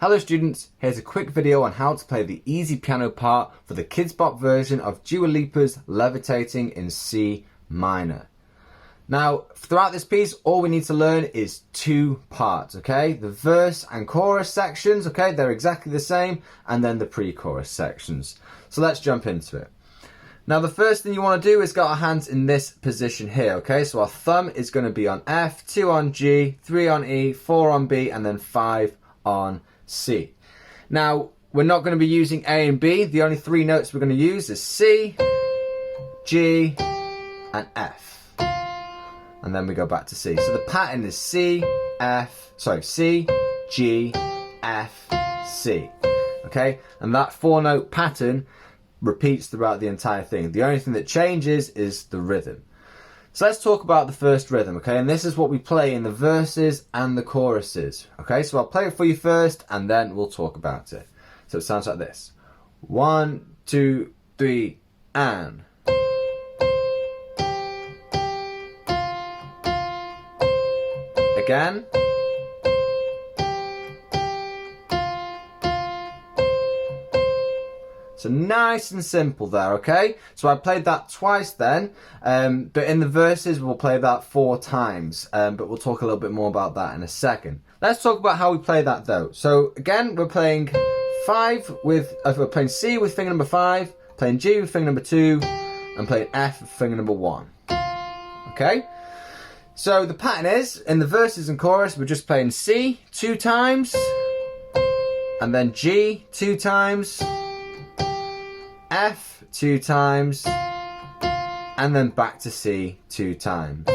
Hello students, here's a quick video on how to play the easy piano part for the Kids Bop version of Dua Lipa's Levitating in C minor. Now, throughout this piece, all we need to learn is two parts, okay? The verse and chorus sections, okay? They're exactly the same, and then the pre-chorus sections. So let's jump into it. Now, the first thing you want to do is get our hands in this position here, okay? So our thumb is going to be on F, 2 on G, 3 on E, 4 on B, and then 5 on C. Now, we're not going to be using A and B. The only three notes we're going to use is C, G, and F. And then we go back to C. So the pattern is C, G, F, C. Okay? And that four-note pattern repeats throughout the entire thing. The only thing that changes is the rhythm. So let's talk about the first rhythm, okay? And this is what we play in the verses and the choruses, okay? So I'll play it for you first, and then we'll talk about it. So it sounds like this. 1, 2, 3, and. Again. So nice and simple there, okay? So I played that twice then, but in the verses we'll play that 4 times, but we'll talk a little bit more about that in a second. Let's talk about how we play that though. So again, we're playing we're playing C with finger number 5, playing G with finger number 2, and playing F with finger number 1. Okay? So the pattern is, in the verses and chorus, we're just playing C 2 times, and then G 2 times, F 2 times, and then back to C 2 times.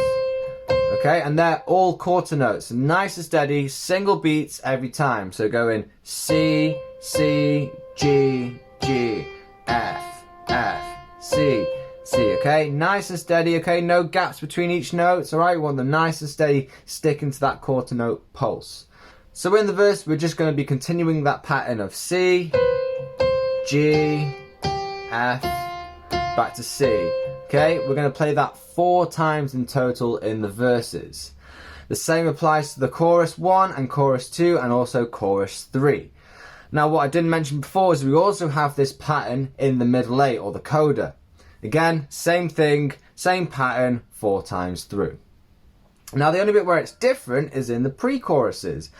Okay, and they're all quarter notes, nice and steady, single beats every time. So going C, C, G, G, F, F, C, C, okay? Nice and steady, okay? No gaps between each note, alright? We want them nice and steady, sticking to that quarter note pulse. So in the verse, we're just going to be continuing that pattern of C, G, F, back to C. Okay, we're going to play that 4 times in total in the verses. The same applies to the chorus 1 and chorus 2 and also chorus 3. Now what I didn't mention before is we also have this pattern in the middle 8 or the coda. Again, same thing, same pattern 4 times through. Now the only bit where it's different is in the pre-choruses.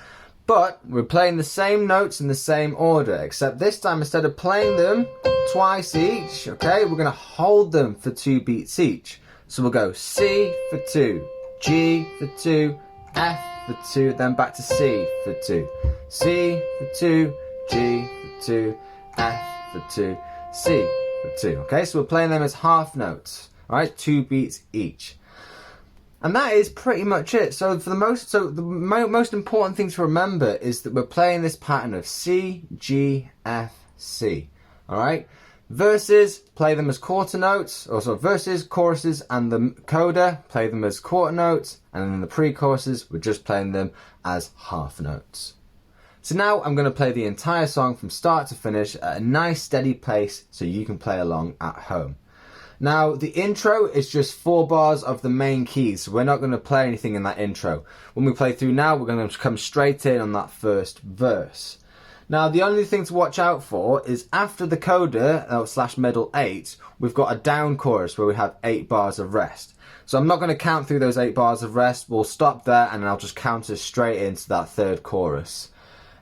But we're playing the same notes in the same order, except this time instead of playing them twice each, okay, we're going to hold them for 2 beats each. So we'll go C for 2, G for 2, F for 2, then back to C for 2. C for 2, G for 2, F for 2, C for 2. Okay, so we're playing them as half notes, alright, 2 beats each. And that is pretty much it. So the most important thing to remember is that we're playing this pattern of C, G, F, C. All right. Verses, play them as quarter notes. Also verses, choruses, and the coda, play them as quarter notes. And then in the pre-choruses, we're just playing them as half notes. So now I'm going to play the entire song from start to finish at a nice steady pace so you can play along at home. Now, the intro is just 4 bars of the main keys, so we're not going to play anything in that intro. When we play through now, we're going to come straight in on that first verse. Now, the only thing to watch out for is after the coda, slash middle 8, we've got a down chorus where we have 8 bars of rest. So I'm not going to count through those 8 bars of rest, we'll stop there and I'll just count us straight into that third chorus.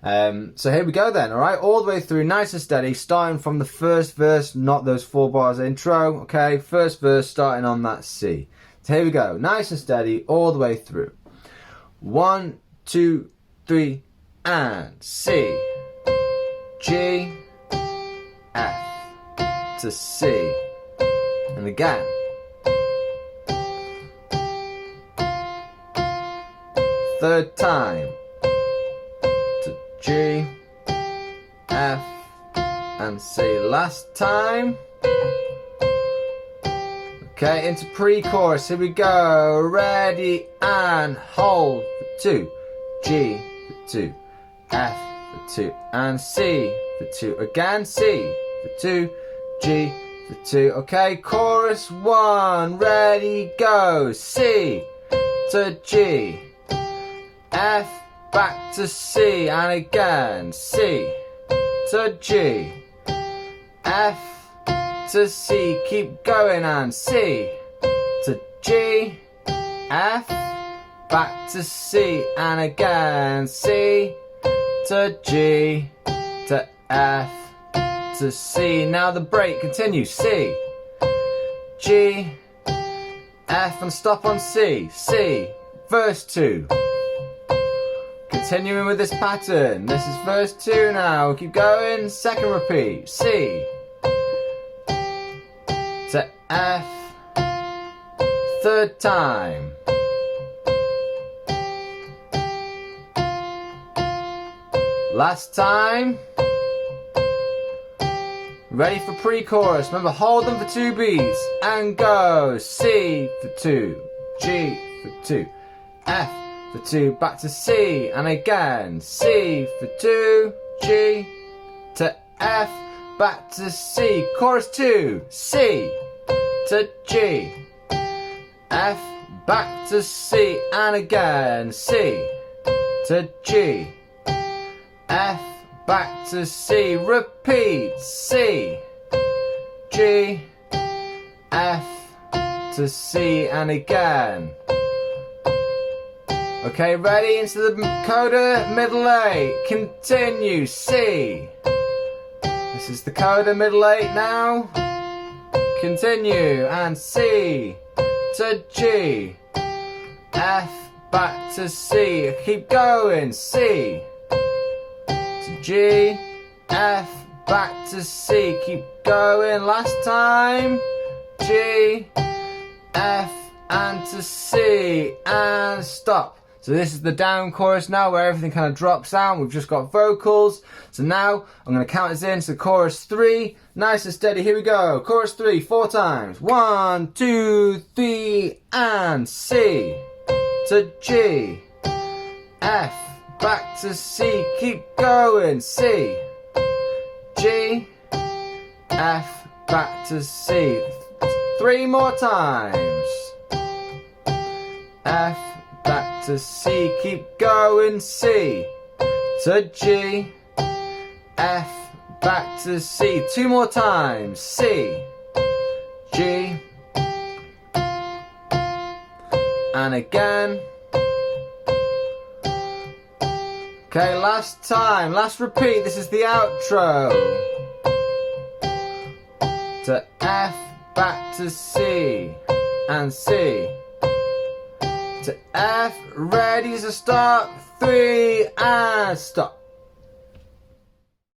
So here we go then, alright, all the way through, nice and steady, starting from the first verse, not those 4 bars intro, okay, first verse starting on that C. So here we go, nice and steady, all the way through. 1, 2, 3, and C, G, F, to C, and again. Third time. G, F, and C. Last time. Okay, into pre-chorus. Here we go. Ready and hold for 2. G for 2. F for 2. And C for 2. Again, C for 2. G for 2. Okay, chorus 1. Ready, go. C to G. F back to C, and again, C to G, F to C, keep going, and C to G, F, back to C, and again, C to G, to F, to C. Now the break continues, C, G, F, and stop on C, C, verse 2. Continuing with this pattern, this is verse 2 now, keep going, second repeat, C, to F, third time. Last time. Ready for pre-chorus. Remember, hold them for 2 beats and go. C for 2, G for 2, F for 2, back to C, and again, C for 2, G to F, back to C. Chorus 2, C to G, F, back to C, and again, C to G, F, back to C, repeat, C, G, F to C, and again. Okay, ready? Into the coda, middle 8, continue, C. This is the coda, middle 8 now. Continue, and C to G, F, back to C, keep going, C to G, F, back to C, keep going, last time, G, F, and to C, and stop. So this is the down chorus now, where everything kind of drops out. We've just got vocals. So now I'm going to count us in. So chorus 3, nice and steady. Here we go. Chorus 3, 4 times. 1, 2, 3, and C to G, F, back to C, keep going, C, G, F, back to C. 3 more times. F, back to C, keep going, C to G, F, back to C. 2 more times, C, G, and again. Okay, last time, last repeat, this is the outro. To F, back to C, and C to F, ready to start, 3, and stop.